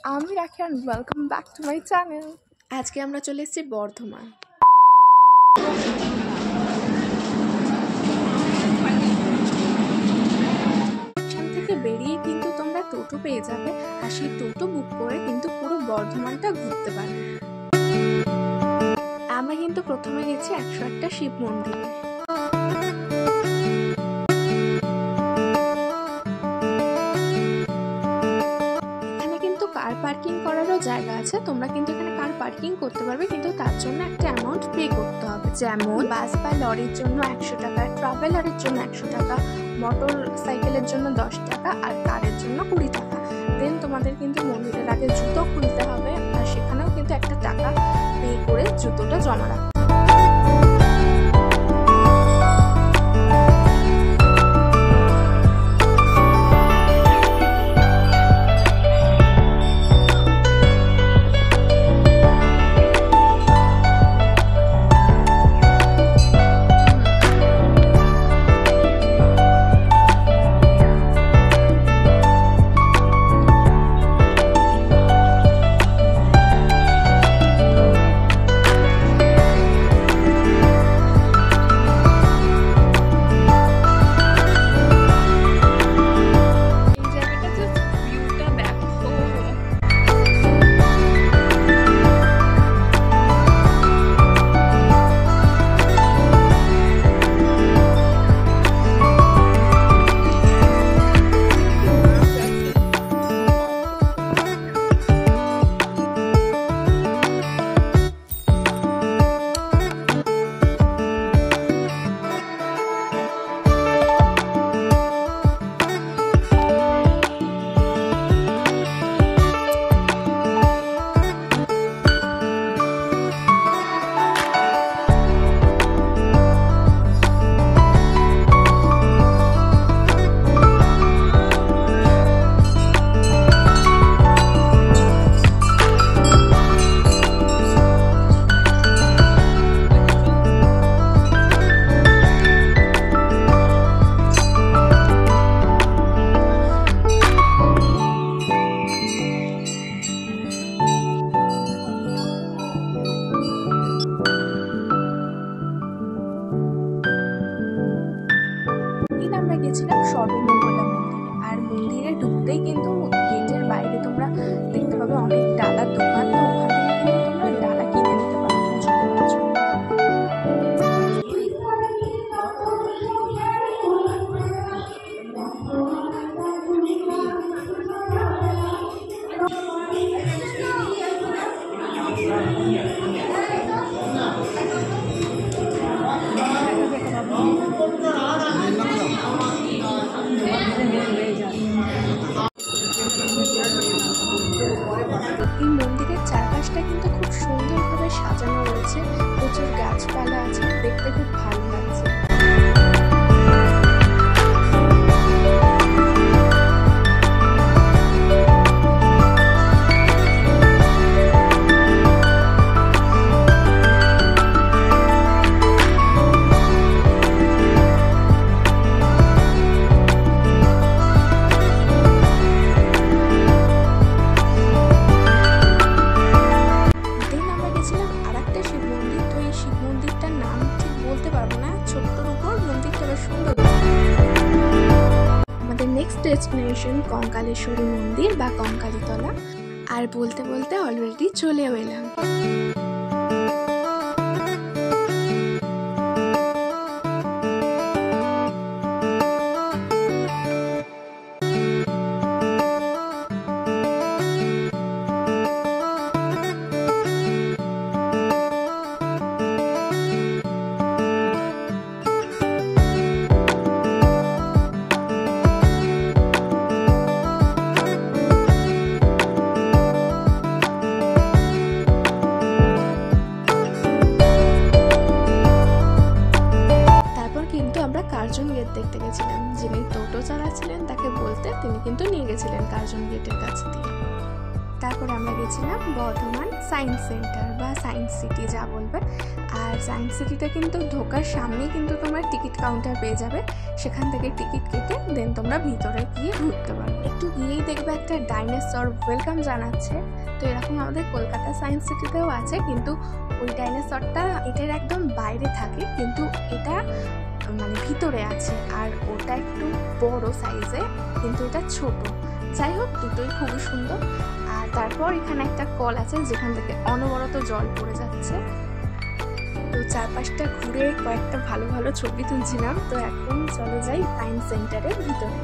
আমি রাখি and welcome back to my channel. আজকে আমরা চলে এসেছি বর্ধমান। এখান থেকে বেরিয়ে কিন্তু তোমরা টোটো পেয়ে যাবে, আর সেই টোটো বুক করে কিন্তু পুরো বর্ধমানটা ঘুরতে পারবে। আমরা কিন্তু প্রথমে গেছি 101টা শিব মন্দিরে। কার পার্কিং করারও জায়গা আছে, তোমরা কিন্তু এখানে কার পার্কিং করতে পারবে, কিন্তু তার জন্য একটা অ্যামাউন্ট পে করতে হবে। যেমন বাস বা লরির জন্য 100 টাকা, ট্রাভেলারের জন্য 100 টাকা, মোটর সাইকেলের জন্য 10 টাকা, আর কারের জন্য 20 টাকা। দেন তোমাদের কিন্তু মন্দিরের আগে জুতো খুলতে হবে, আর সেখানেও কিন্তু একটা টাকা পে করে জুতোটা জমা রাখতে হবে। আমরা গেছিলাম সর্বমঙ্গলা মন্দিরে, আর মন্দিরে ঢুকতেই কিন্তু গেটের বাইরে তোমরা দেখতে পাবে অনেক ডালার দোকান, তো ওখান থেকে কিন্তু তোমরা ডালা কিনে নিতে পারো। এই মন্দিরের চারপাশটা কিন্তু খুব সুন্দরভাবে সাজানো রয়েছে, প্রচুর গাছপালা আছে, দেখতে খুব ভালো লাগছে। নেক্সট ডেস্টিনেশন কঙ্কালেশ্বরী মন্দির বা কঙ্কালীতলা, আর বলতে বলতে অলরেডি চলেও এলাম। তারপরে আমরা গেছিলাম বর্ধমান সায়েন্স সেন্টার বা সায়েন্স সিটি যা বলবে। আর সায়েন্স সিটিটা কিন্তু ঢোকার সামনেই কিন্তু তোমরা টিকিট কাউন্টার পেয়ে যাবে, সেখান থেকে টিকিট কেটে দেন তোমরা ভিতরে গিয়ে ঘুরতে পারবে। একটু গিয়েই দেখবে একটা ডাইনোসর ওয়েলকাম জানাচ্ছে। তো এরকম আমাদের কলকাতা সায়েন্স সিটিতেও আছে, কিন্তু ওই ডাইনোসরটা এটার একদম বাইরে থাকে, কিন্তু এটা মানে ভিতরে আছে। আর ওটা একটু বড় সাইজে, কিন্তু এটা ছোট। যাই হোক, দুটোই খুবই সুন্দর। আর তারপর এখানে একটা কল আছে যেখান থেকে অনবরত জল পড়ে যাচ্ছে। তো চারপাশটা ঘুরে কয়েকটা ভালো ভালো ছবি তুলছিলাম। তো এখন চলো যাই সায়েন্স সেন্টারের ভিতরে।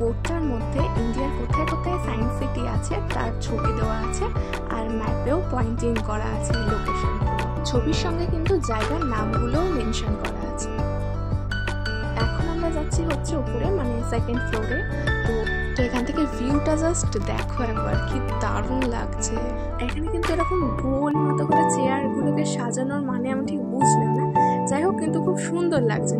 বোর্ডটার মধ্যে ইন্ডিয়ার কোথায় কোথায় সায়েন্স সিটি আছে তার ছবি দেওয়া আছে, আর ম্যাপেও পয়েন্টিং করা আছে লোকেশন। ছবির সঙ্গে কিন্তু জায়গার নামগুলোও মেনশন করা আছে। এখন আমরা যাচ্ছি হচ্ছে উপরে, মানে সেকেন্ড ফ্লোরে। তো এখান থেকে ভিউটা জাস্ট দেখো একবার, কি দারুণ লাগছে। এখানে কিন্তু এরকম গোল মতো করে চেয়ারগুলোকে সাজানোর মানে আমি ঠিক বুঝলাম না। যাই হোক, কিন্তু খুব সুন্দর লাগছে।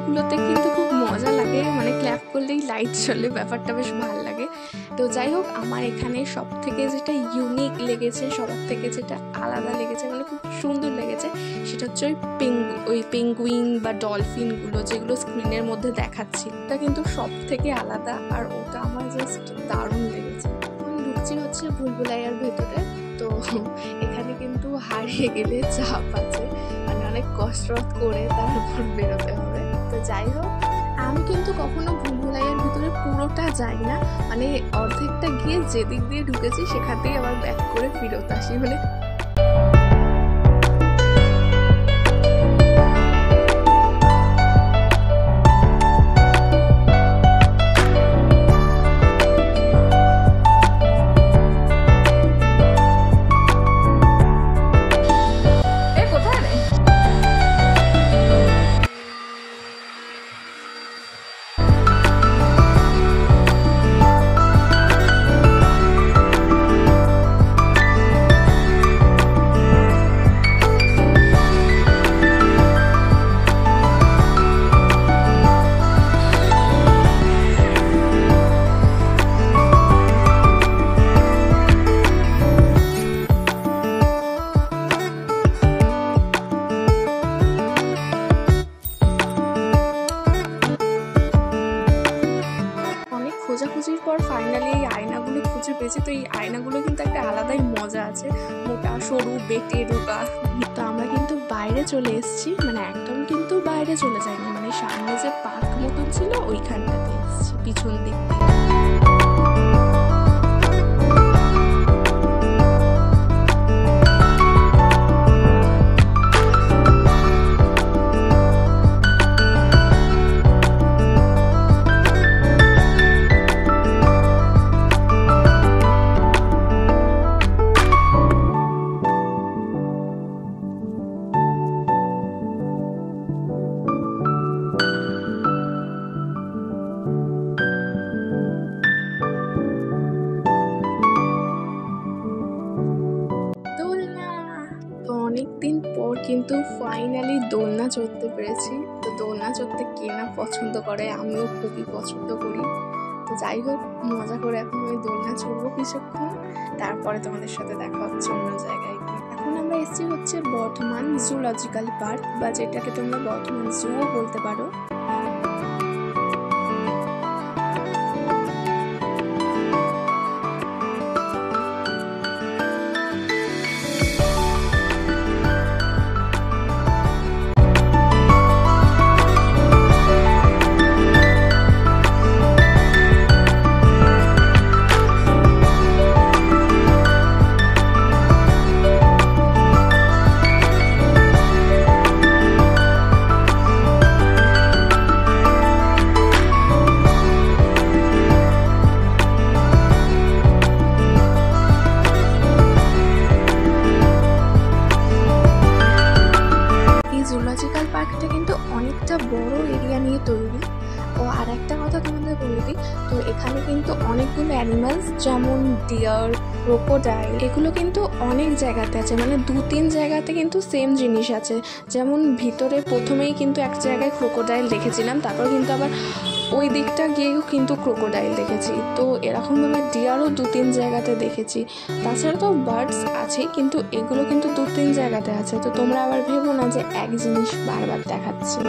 গুলোতে কিন্তু খুব মজা লাগে, মানে ক্ল্যাপ করলেই লাইট জ্বলে, ব্যাপারটা বেশ ভালো লাগে। তো যাই হোক, আমার এখানে সব থেকে যেটা ইউনিক লেগেছে, সবার থেকে যেটা আলাদা লেগেছে, মানে খুব সুন্দর লেগেছে, সেটা হচ্ছে ওই পেঙ্গুইন বা ডলফিনগুলো যেগুলো স্ক্রিনের মধ্যে দেখাচ্ছি, ওটা কিন্তু সব থেকে আলাদা। আর ওটা আমার জাস্ট দারুণ লেগেছে। আমি ঢুকছি হচ্ছে ভুলভুলাইয়ার ভেতরে। তো এখানে কিন্তু হারিয়ে গেলে চাপ আছে, মানে অনেক কসরত করে তারপর বেরোতে হবে। তো যাই হোক, আমি কিন্তু কখনো ভুলভুলাইয়ার ভিতরে পুরোটা যাই না, মানে অর্ধেকটা গিয়ে যেদিক দিয়ে ঢুকেছি সেখান থেকে আবার ব্যাক করে ফিরত আসি। মানে খোঁজাখুঁজির পর ফাইনালি এই আয়নাগুলো খুঁজে পেয়েছি। তো এই আয়নাগুলো কিন্তু একটা আলাদাই মজা আছে, মোটা সরু বেটে ঢোকা। তো আমরা কিন্তু বাইরে চলে এসেছি, মানে একদম কিন্তু বাইরে চলে যাইনি, মানে সামনে যে পার্ক মতন ছিল ওইখানটা। পিছন দিক। অনেকদিন পর কিন্তু ফাইনালি দোলনা চড়তে পেরেছি। তো দোলনা চড়তে কে না পছন্দ করে, আমিও খুবই পছন্দ করি। তো যাই হোক, মজা করে এখন আমি দোলনা চড়বো কিছুক্ষণ, তারপরে তোমাদের সাথে দেখা হচ্ছে অন্য জায়গায়। এখন আমরা এসেছি হচ্ছে বর্ধমান জুলজিক্যাল পার্ক, বা যেটাকে তোমরা বর্ধমান জুও বলতে পারো। জুলজিক্যাল পার্কটা কিন্তু অনেকটা বড় এরিয়া নিয়ে তৈরি। ও আর একটা কথা তোমাদের বলে দিই, তো এখানে কিন্তু অনেকগুলো অ্যানিমালস যেমন ডিয়ার, ক্রোকোডাইল, এগুলো কিন্তু অনেক জায়গাতে আছে, মানে 2-3 জায়গাতে কিন্তু সেম জিনিস আছে। যেমন ভিতরে প্রথমেই কিন্তু এক জায়গায় ক্রোকোডাইল দেখেছিলাম, তারপর কিন্তু আবার ওই দিকটা গিয়েও কিন্তু ক্রোকোডাইল দেখেছি। তো এরকমভাবে ডিয়ারও 2-3 জায়গাতে দেখেছি। তাছাড়া তো বার্ডস আছেই, কিন্তু এগুলো কিন্তু 2-3 জায়গাতে আছে। তো তোমরা আবার ভেবো না যে এক জিনিস বারবার দেখাচ্ছি।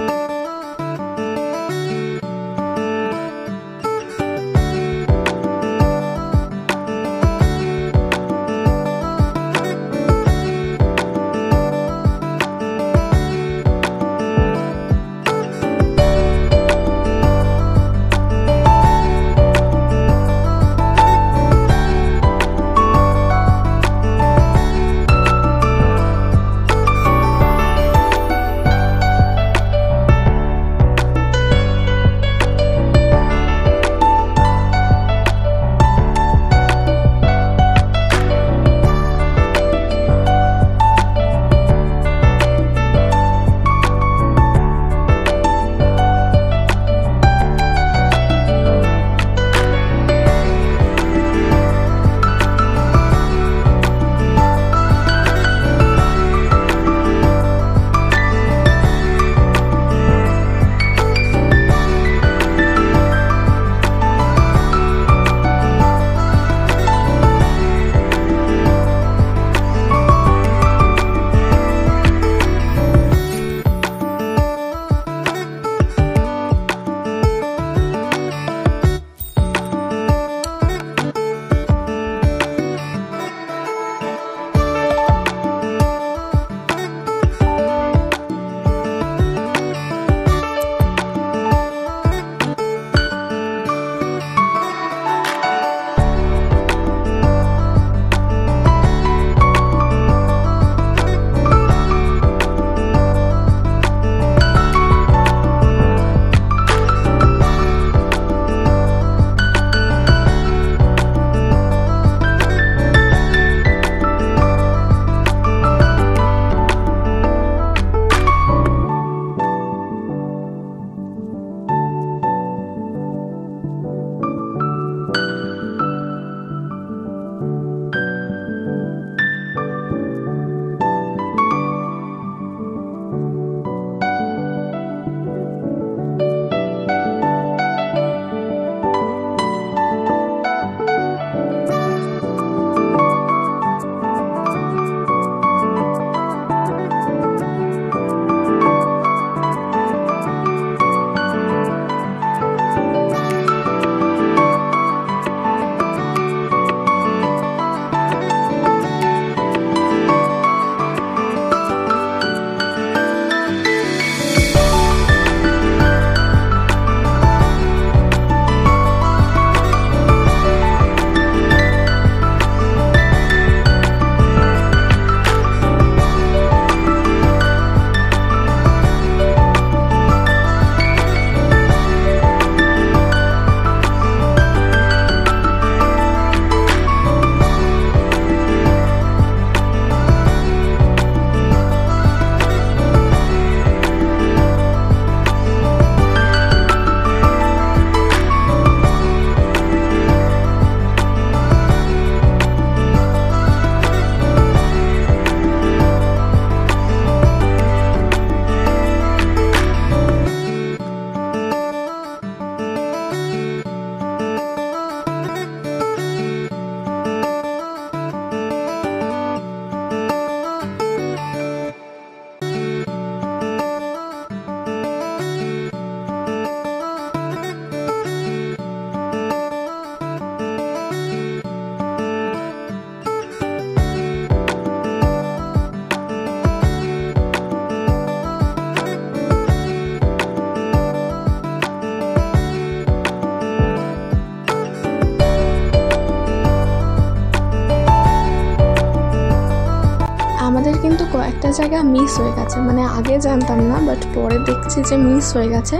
আমাদের কিন্তু কয়েকটা জায়গা মিস হয়ে গেছে, মানে আগে জানতাম না বাট পরে দেখছি যে মিস হয়ে গেছে।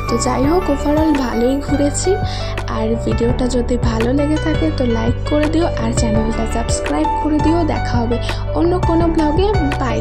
তো যাই হোক, ওভারঅল ভালোই ঘুরেছি। আর ভিডিওটা যদি ভালো লেগে থাকে তো লাইক করে দিও আর চ্যানেলটা সাবস্ক্রাইব করে দিও। দেখা হবে অন্য কোনো ব্লগে। বাই।